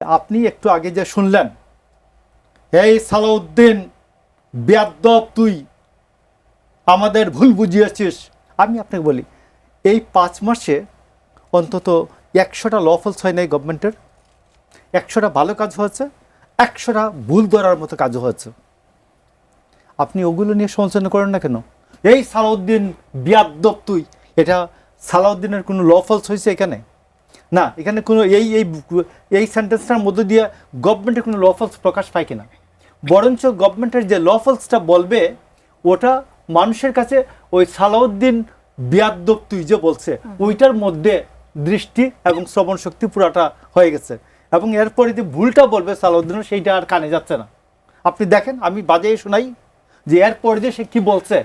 আপনি একটু আগে যে শুনলেন, এই সালাউদ্দিন বেয়াদ্দপ, তুই আমাদের ভুল বুঝিয়েছিস। আমি আপনাকে বলি, এই 5 মাসে অন্তত 100টা লফলস হয় নাই গভর্নমেন্টের, 100টা ভালো কাজ হয়েছে, 100টা ভুল ধরার মতো কাজও হয়েছে। আপনি ওগুলো নিয়ে সমালোচনা করেন না কেন? এই সালাউদ্দিন বেয়াদ্দপ তুই, এটা সালাউদ্দিনের কোনো লফলস হয়েছে এখানে? না, এখানে কোনো এই সেন্টেন্সটার মধ্য দিয়ে গভর্নমেন্টের কোনো লফলস প্রকাশ পায় কিনা? বরঞ্চ গভর্নমেন্টের যে লফলসটা বলবে ওটা মানুষের কাছে ওই সালাউদ্দিন বেয়াদ্দপ তুই যে বলছে ওইটার মধ্যে দৃষ্টি এবং শ্রবণ শক্তি পুরাটা হয়ে গেছে, এবং এরপরে যে ভুলটা বলবে সালাউদ্দিন সেইটা আর কানে যাচ্ছে না। আপনি দেখেন, আমি বাজিয়ে শোনাই যে এরপরে যে সে কি বলছে,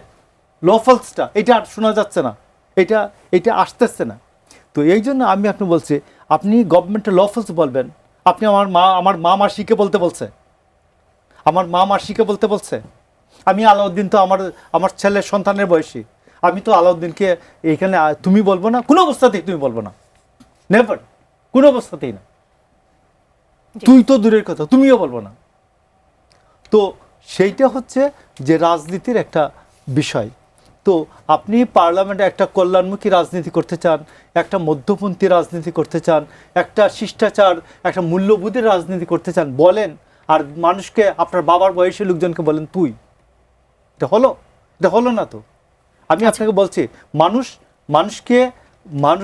লফলসটা এটা আর শোনা যাচ্ছে না, এটা আসতেছে না। তো এই জন্য আমি আপনি বলছি, আপনি গভর্নমেন্টের লফলস বলবেন। আপনি আমার মা মাসিকে বলতে বলছে, আমার মা মাসিকে বলতে বলছে। আমি আলাউদ্দিন তো আমার ছেলের সন্তানের বয়সী, আমি তো আলাউদ্দিনকে এইখানে তুমি বলবো না, কোনো অবস্থাতেই তুমি বলবো না, নেভার, কোনো অবস্থাতেই না। তুই তো দূরের কথা, তুমিও বলবো না। তো সেইটা হচ্ছে যে রাজনীতির একটা বিষয়। তো আপনি পার্লামেন্টে একটা কল্যাণমুখী রাজনীতি করতে চান, একটা মধ্যপন্থী রাজনীতি করতে চান, একটা শিষ্টাচার, একটা মূল্যবোধের রাজনীতি করতে চান, বলেন। আর মানুষকে, আপনার বাবার বয়সী লোকজনকে বলেন তুই, এটা হলো না তো। আমি আপনাকে বলছি, মানুষকে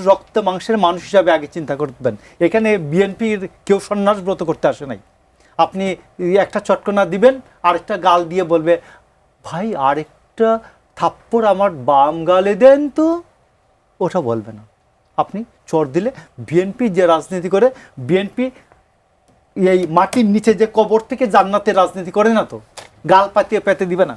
রক্ত মাংসের মানুষ হিসাবে আগে চিন্তা করবেন। এখানে বিএনপির কেউ সন্ন্যাস ব্রত করতে আসে নাই। আপনি একটা চটকনা দিবেন, আরেকটা গাল দিয়ে বলবে ভাই আরেকটা থাপ্পড় আমার বাম গালে দেন তো, ওটা বলবে না। আপনি চর দিলে, বিএনপি যে রাজনীতি করে, বিএনপি এই মাটির নিচে যে কবর থেকে জান্নাতের রাজনীতি করে না তো, গাল পাতিয়ে পেতে দিবে না।